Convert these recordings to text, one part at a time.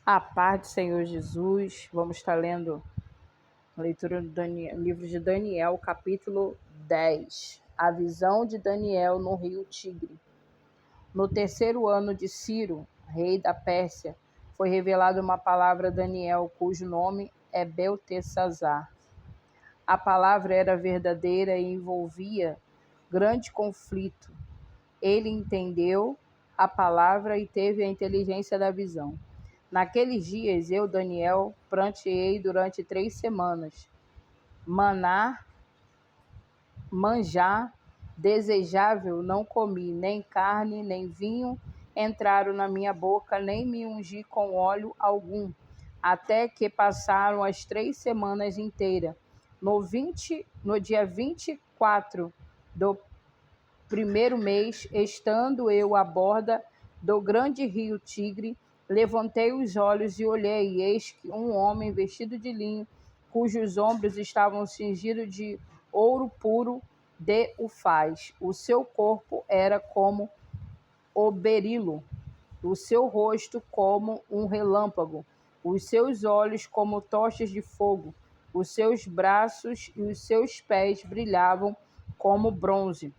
A paz do Senhor Jesus. Vamos estar lendo a leitura do livro de Daniel, capítulo 10. A visão de Daniel no rio Tigre. No terceiro ano de Ciro, rei da Pérsia, foi revelada uma palavra a Daniel, cujo nome é Beltesazar. A palavra era verdadeira e envolvia grande conflito. Ele entendeu a palavra e teve a inteligência da visão. Naqueles dias, eu, Daniel, pranteei durante 3 semanas. Manjar desejável não comi, nem carne, nem vinho entraram na minha boca, nem me ungi com óleo algum, até que passaram as 3 semanas inteiras. No dia 24 do primeiro mês, estando eu à borda do grande rio Tigre, levantei os olhos e olhei, e eis que um homem vestido de linho, cujos ombros estavam cingidos de ouro puro de Ufaz. O seu corpo era como o berilo, o seu rosto como um relâmpago, os seus olhos como tochas de fogo, os seus braços e os seus pés brilhavam como bronze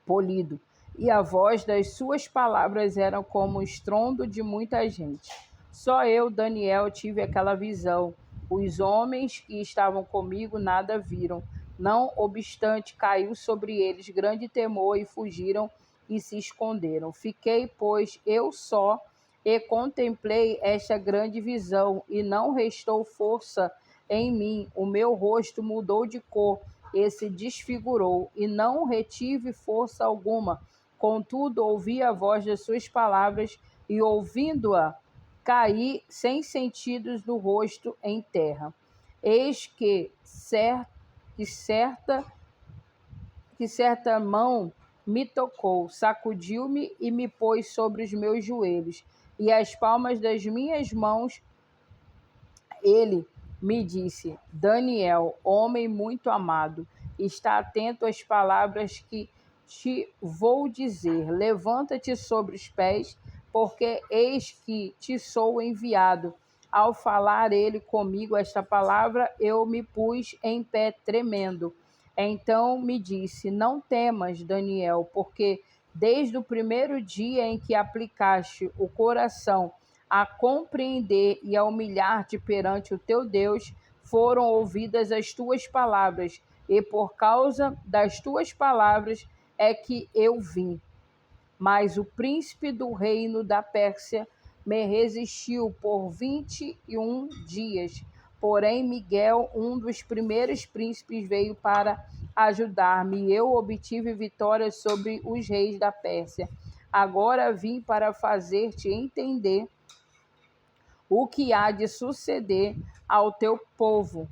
polido, e a voz das suas palavras era como o estrondo de muita gente. Só eu, Daniel, tive aquela visão. Os homens que estavam comigo nada viram. Não obstante, caiu sobre eles grande temor e fugiram e se esconderam. Fiquei, pois, eu só e contemplei esta grande visão, e não restou força em mim. O meu rosto mudou de cor e se desfigurou, e não retive força alguma. Contudo, ouvi a voz das suas palavras, e ouvindo-a, caí sem sentidos do rosto em terra. Eis que certa mão me tocou, sacudiu-me e me pôs sobre os meus joelhos, e as palmas das minhas mãos. Ele me disse: Daniel, homem muito amado, está atento às palavras que te vou dizer. Levanta-te sobre os pés, porque eis que te sou enviado. Ao falar ele comigo esta palavra, eu me pus em pé tremendo. Então me disse: Não temas, Daniel, porque desde o primeiro dia em que aplicaste o coração a compreender e a humilhar-te perante o teu Deus, foram ouvidas as tuas palavras, e por causa das tuas palavras é que eu vim. Mas o príncipe do reino da Pérsia me resistiu por 21 dias. Porém, Miguel, um dos primeiros príncipes, veio para ajudar-me, e eu obtive vitória sobre os reis da Pérsia. Agora vim para fazer-te entender o que há de suceder ao teu povo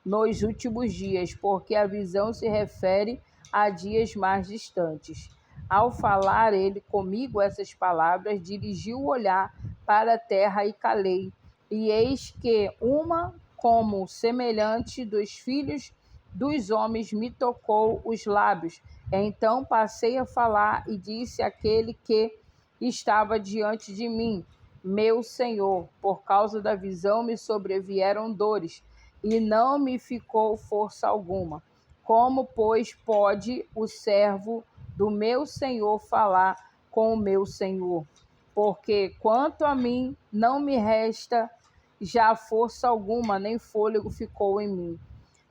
nos últimos dias, porque a visão se refere a dias mais distantes. Ao falar ele comigo essas palavras, dirigiu o olhar para a terra e calei. E eis que uma como semelhante dos filhos dos homens me tocou os lábios. Então passei a falar e disse àquele que estava diante de mim: Meu Senhor, por causa da visão me sobrevieram dores, e não me ficou força alguma. Como, pois, pode o servo do meu Senhor falar com o meu Senhor? Porque quanto a mim, não me resta já força alguma, nem fôlego ficou em mim.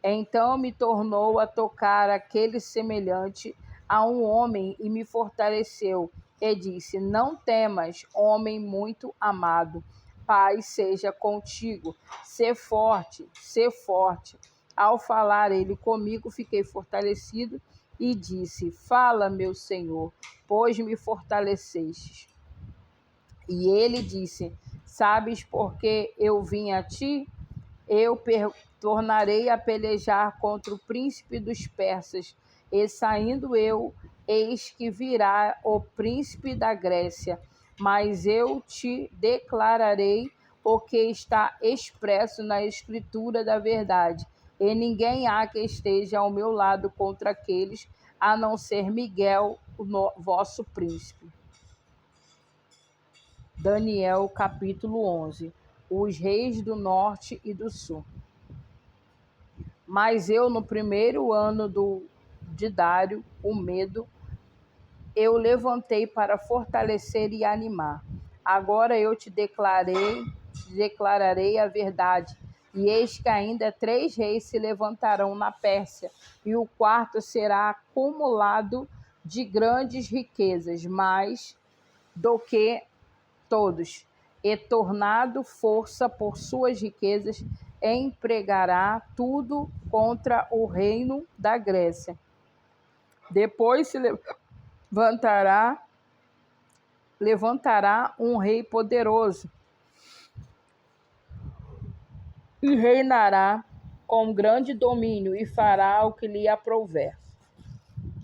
Então me tornou a tocar aquele semelhante a um homem e me fortaleceu. E disse: Não temas, homem muito amado. Paz seja contigo. Sê forte, sê forte. Ao falar ele comigo, fiquei fortalecido e disse: Fala, meu Senhor, pois me fortalecestes. E ele disse: Sabes por que eu vim a ti? Eu tornarei a pelejar contra o príncipe dos persas, e saindo eu, eis que virá o príncipe da Grécia. Mas eu te declararei o que está expresso na escritura da verdade, e ninguém há que esteja ao meu lado contra aqueles, a não ser Miguel, o vosso príncipe. Daniel capítulo 11. Os reis do norte e do sul. Mas eu, no primeiro ano de Dário, o Medo, eu levantei para fortalecer e animar. Agora eu te declararei a verdade. E eis que ainda 3 reis se levantarão na Pérsia, e o quarto será acumulado de grandes riquezas, mais do que todos, e tornado força por suas riquezas, empregará tudo contra o reino da Grécia. Depois se levantará um rei poderoso e reinará com grande domínio e fará o que lhe aprouver.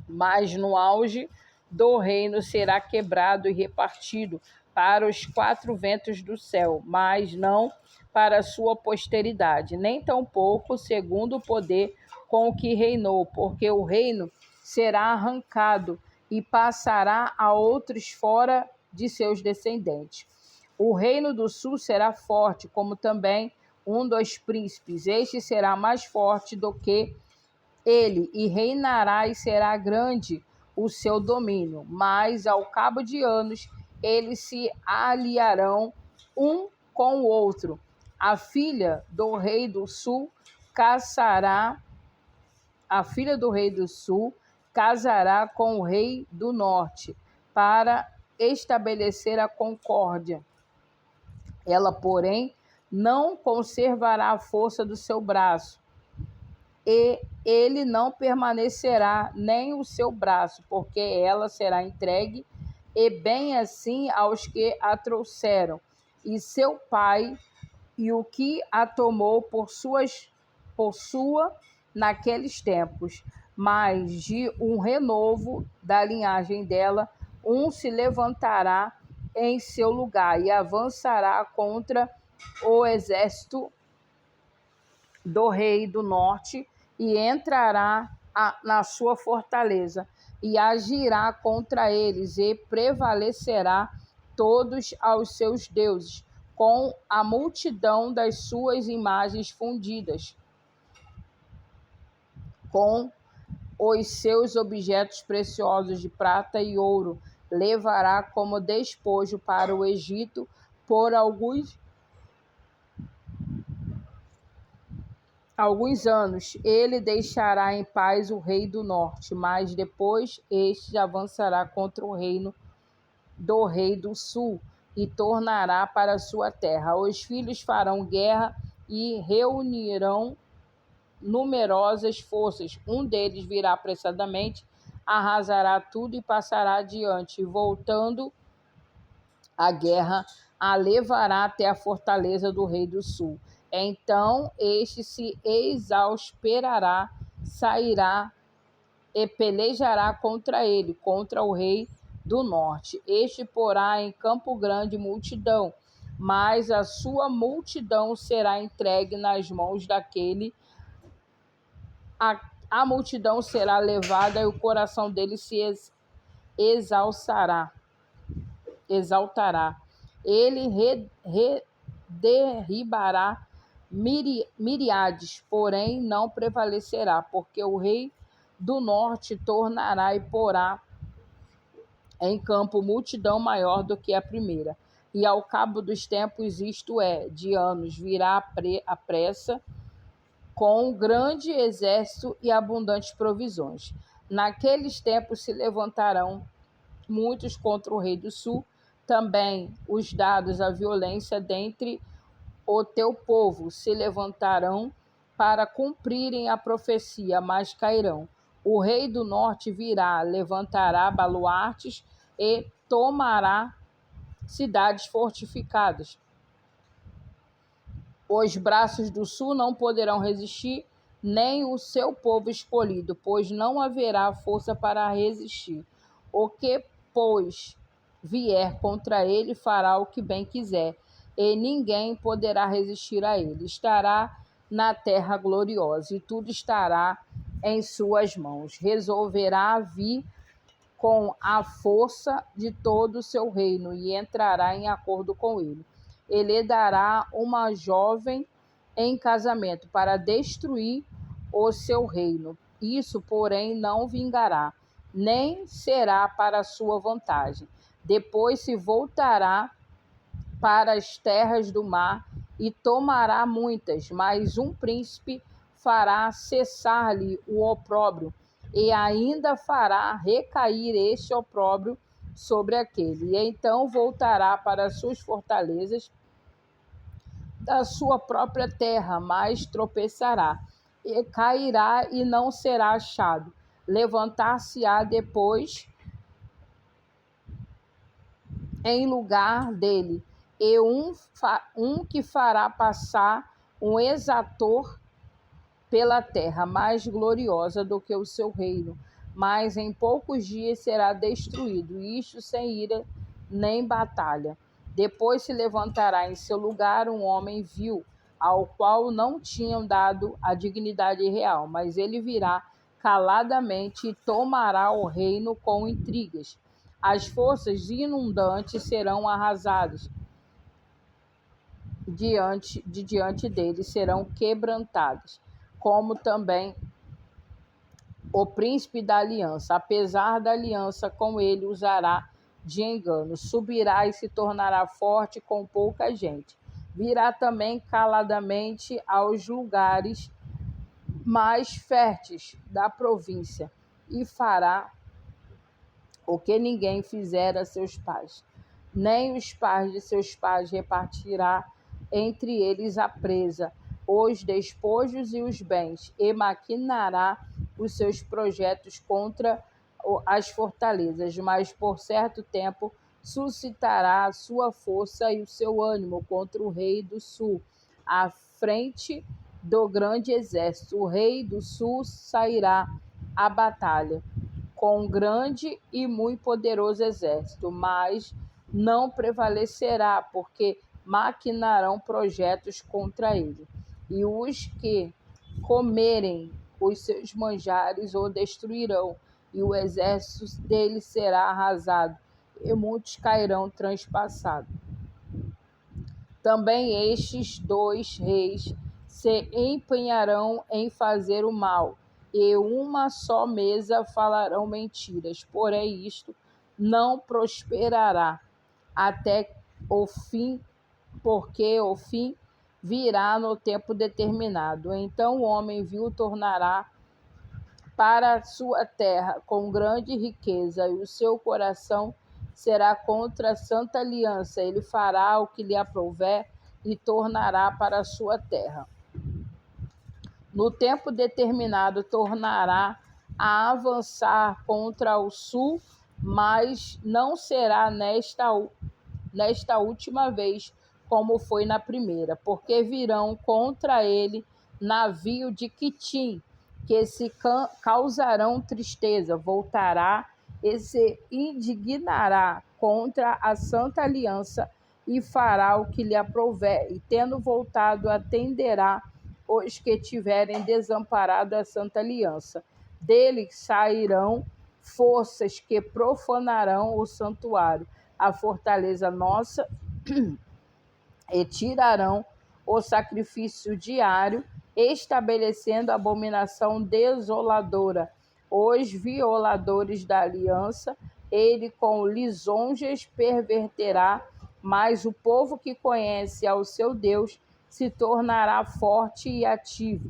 Mas no auge do reino será quebrado e repartido para os 4 ventos do céu, mas não para a sua posteridade, nem tampouco segundo o poder com o que reinou, porque o reino será arrancado e passará a outros fora de seus descendentes. O reino do sul será forte, como também um dos príncipes. Este será mais forte do que ele, e reinará, e será grande o seu domínio. Mas ao cabo de anos, eles se aliarão um com o outro. A filha do rei do sul casará com o rei do norte, para estabelecer a concórdia. Ela, porém, não conservará a força do seu braço, e ele não permanecerá nem o seu braço, porque ela será entregue, e bem assim aos que a trouxeram, e seu pai, e o que a tomou por sua naqueles tempos. Mas de um renovo da linhagem dela, um se levantará em seu lugar e avançará contra o exército do rei do norte, e entrará na sua fortaleza, e agirá contra eles, e prevalecerá todos aos seus deuses, com a multidão das suas imagens fundidas, com os seus objetos preciosos de prata e ouro, levará como despojo para o Egito por alguns anos. Ele deixará em paz o rei do norte, mas depois este avançará contra o reino do rei do sul e tornará para sua terra. Os filhos farão guerra e reunirão numerosas forças. Um deles virá apressadamente, arrasará tudo e passará adiante, voltando a guerra, a levará até a fortaleza do rei do sul. Então este se exasperará, sairá e pelejará contra ele, contra o rei do norte. Este porá em Campo Grande multidão, mas a sua multidão será entregue nas mãos daquele. A multidão será levada, e o coração dele se exaltará. Ele derribará miriades, porém não prevalecerá, porque o rei do norte tornará e porá em campo multidão maior do que a primeira. E ao cabo dos tempos, isto é, de anos, virá a pressa, com grande exército e abundantes provisões. Naqueles tempos se levantarão muitos contra o rei do sul, também os dados à violência dentre o teu povo se levantarão para cumprirem a profecia, mas cairão. O rei do norte virá, levantará baluartes e tomará cidades fortificadas. Os braços do sul não poderão resistir, nem o seu povo escolhido, pois não haverá força para resistir. O que, pois, vier contra ele fará o que bem quiser, e ninguém poderá resistir a ele. Estará na terra gloriosa, e tudo estará em suas mãos. Resolverá vir com a força de todo o seu reino e entrará em acordo com ele. Ele dará uma jovem em casamento para destruir o seu reino. Isso, porém, não vingará, nem será para sua vantagem. Depois se voltará para as terras do mar e tomará muitas, mas um príncipe fará cessar-lhe o opróbrio e ainda fará recair este opróbrio sobre aquele. E então voltará para suas fortalezas da sua própria terra, mas tropeçará e cairá e não será achado. Levantar-se-á depois em lugar dele, e um que fará passar um exator pela terra, mais gloriosa do que o seu reino, mas em poucos dias será destruído, isto sem ira nem batalha. Depois se levantará em seu lugar um homem vil, ao qual não tinham dado a dignidade real, mas ele virá caladamente e tomará o reino com intrigas. As forças inundantes serão arrasadas, diante dele serão quebrantadas, como também o príncipe da aliança. Apesar da aliança com ele, usará de engano. Subirá e se tornará forte com pouca gente. Virá também caladamente aos lugares mais férteis da província e fará o que ninguém fizera a seus pais. Nem os pais de seus pais repartirá entre eles a presa, os despojos e os bens, e maquinará os seus projetos contra as fortalezas, mas por certo tempo suscitará a sua força e o seu ânimo contra o rei do sul, à frente do grande exército. O rei do sul sairá à batalha com grande e muito poderoso exército, mas não prevalecerá, porque maquinarão projetos contra ele. E os que comerem os seus manjares o destruirão, e o exército dele será arrasado, e muitos cairão transpassados. Também estes dois reis se empenharão em fazer o mal, e uma só mesa falarão mentiras, porém isto não prosperará até o fim, porque o fim virá no tempo determinado. Então o homem vil tornará para sua terra com grande riqueza, e o seu coração será contra a santa aliança. Ele fará o que lhe aprouver e tornará para a sua terra. No tempo determinado, tornará a avançar contra o sul, mas não será nesta última vez como foi na primeira, porque virão contra ele navio de Quitim, que se causarão tristeza. Voltará e se indignará contra a santa aliança e fará o que lhe aprouver, e tendo voltado atenderá os que tiverem desamparado a santa aliança. Dele sairão forças que profanarão o santuário, a fortaleza nossa, e tirarão o sacrifício diário, estabelecendo abominação desoladora. Os violadores da aliança, ele com lisonjas perverterá, mas o povo que conhece ao seu Deus se tornará forte e ativo.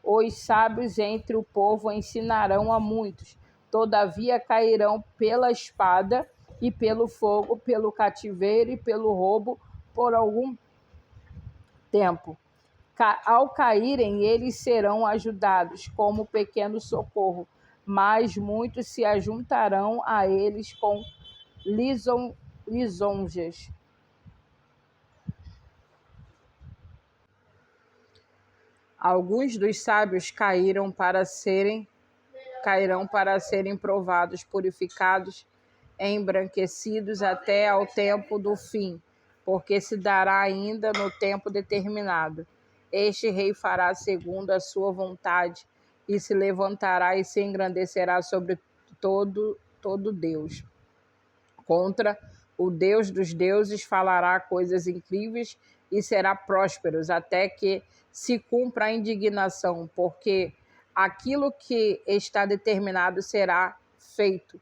Os sábios entre o povo ensinarão a muitos, todavia cairão pela espada e pelo fogo, pelo cativeiro e pelo roubo por algum tempo. Ao caírem, eles serão ajudados como pequeno socorro, mas muitos se ajuntarão a eles com lisonjas. Alguns dos sábios cairão para serem provados, purificados, embranquecidos até ao tempo do fim, porque se dará ainda no tempo determinado. Este rei fará segundo a sua vontade, e se levantará e se engrandecerá sobre todo Deus. Contra o Deus dos deuses falará coisas incríveis e será próspero, até que se cumpra a indignação, porque aquilo que está determinado será feito.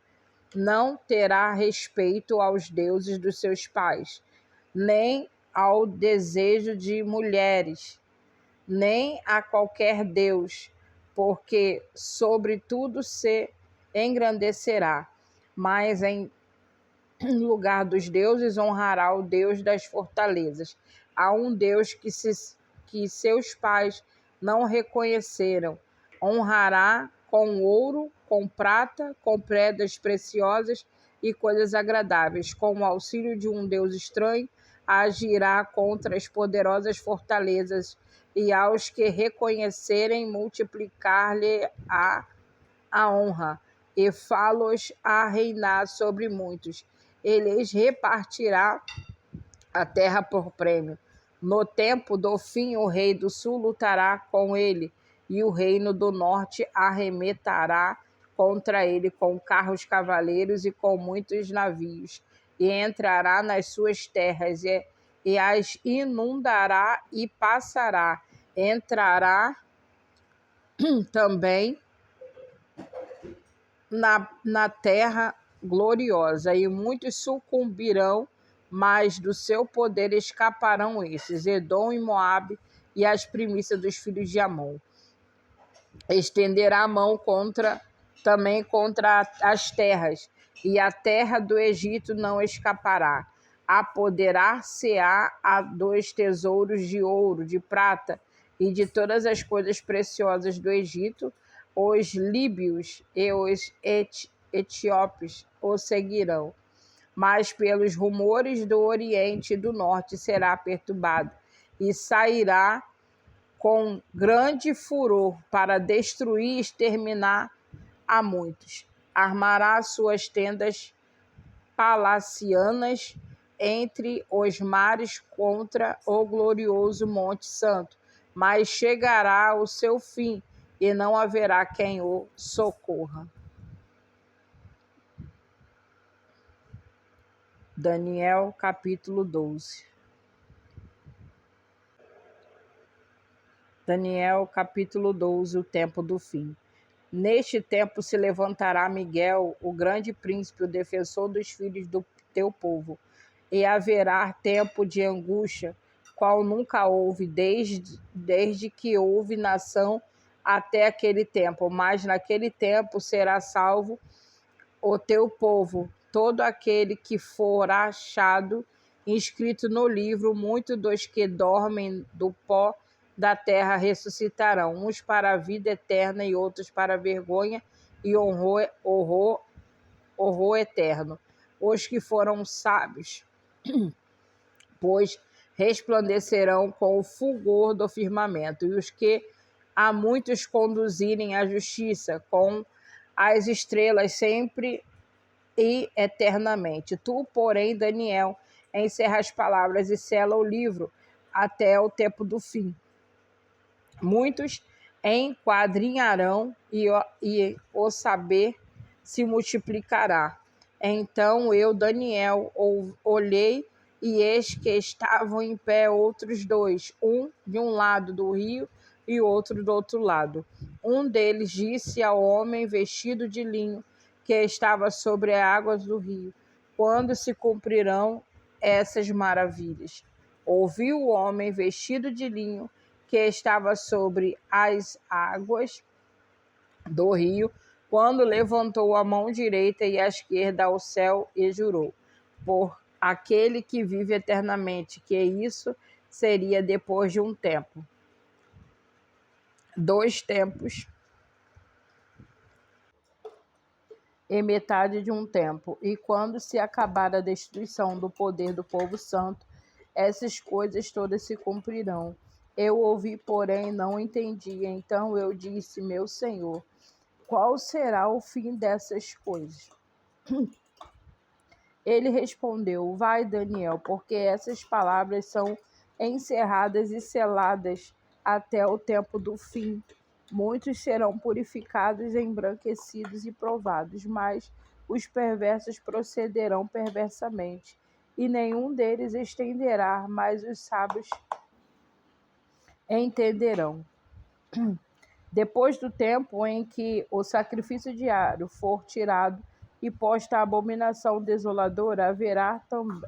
Não terá respeito aos deuses dos seus pais, nem ao desejo de mulheres, nem a qualquer deus, porque sobre tudo se engrandecerá, mas em lugar dos deuses honrará o Deus das fortalezas. Há um Deus que seus pais não reconheceram. Honrará com ouro, com prata, com pedras preciosas e coisas agradáveis. Com o auxílio de um Deus estranho, agirá contra as poderosas fortalezas, e aos que reconhecerem multiplicar-lhe a honra, e fá-los a reinar sobre muitos. Ele repartirá a terra por prêmio. No tempo do fim, o rei do sul lutará com ele, e o reino do norte arremeterá contra ele com carros cavaleiros e com muitos navios, e entrará nas suas terras e as inundará e passará. Entrará também na terra gloriosa, e muitos sucumbirão, mas do seu poder escaparão esses, Edom e Moabe, e as primícias dos filhos de Amon. Estenderá a mão também contra as terras, e a terra do Egito não escapará. Apoderar-se-á dos tesouros de ouro, de prata e de todas as coisas preciosas do Egito. Os líbios e os etíopes o seguirão, mas pelos rumores do Oriente e do Norte será perturbado, e sairá com grande furor para destruir e exterminar a muitos. Armará suas tendas palacianas entre os mares contra o glorioso Monte Santo, mas chegará o seu fim, e não haverá quem o socorra. Daniel, capítulo 12. Daniel, capítulo 12, o tempo do fim. Neste tempo se levantará Miguel, o grande príncipe, o defensor dos filhos do teu povo, e haverá tempo de angústia, qual nunca houve, desde que houve nação até aquele tempo. Mas naquele tempo será salvo o teu povo, todo aquele que for achado inscrito no livro. Muitos dos que dormem do pó da terra ressuscitarão, uns para a vida eterna e outros para a vergonha e horror eterno. Os que foram sábios, pois resplandecerão com o fulgor do firmamento, e os que a muitos conduzirem à justiça, com as estrelas sempre e eternamente. Tu, porém, Daniel, encerra as palavras e sela o livro até o tempo do fim. Muitos enquadrinharão e o saber se multiplicará. Então eu, Daniel, olhei, e eis que estavam em pé outros dois, um de um lado do rio e outro do outro lado. Um deles disse ao homem vestido de linho que estava sobre as águas do rio: quando se cumprirão essas maravilhas? Ouviu o homem vestido de linho que estava sobre as águas do rio, quando levantou a mão direita e a esquerda ao céu e jurou, por aquele que vive eternamente, que isso seria depois de um tempo, 2 tempos e metade de um tempo, e quando se acabar a destruição do poder do povo santo, essas coisas todas se cumprirão. Eu ouvi, porém não entendi. Então eu disse: meu Senhor, qual será o fim dessas coisas? Ele respondeu: vai, Daniel, porque essas palavras são encerradas e seladas até o tempo do fim. Muitos serão purificados, embranquecidos e provados, mas os perversos procederão perversamente, e nenhum deles estenderá, mas os sábios entenderão. Depois do tempo em que o sacrifício diário for tirado e posta a abominação desoladora, haverá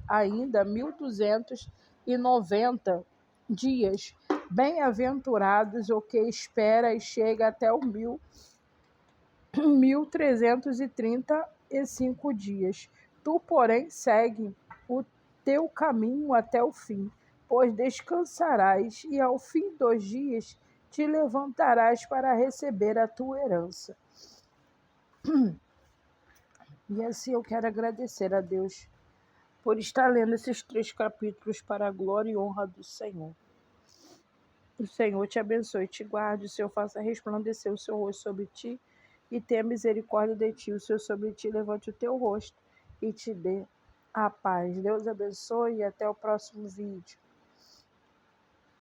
ainda 1290 dias. Bem-aventurados o que espera e chega até o 1335 dias. Tu, porém, segue o teu caminho até o fim, pois descansarás e ao fim dos dias te levantarás para receber a tua herança. E assim eu quero agradecer a Deus por estar lendo esses 3 capítulos para a glória e honra do Senhor. O Senhor te abençoe e te guarde, o Senhor faça resplandecer o seu rosto sobre ti e tenha misericórdia de ti, o Senhor sobre ti levante o teu rosto e te dê a paz. Deus abençoe e até o próximo vídeo.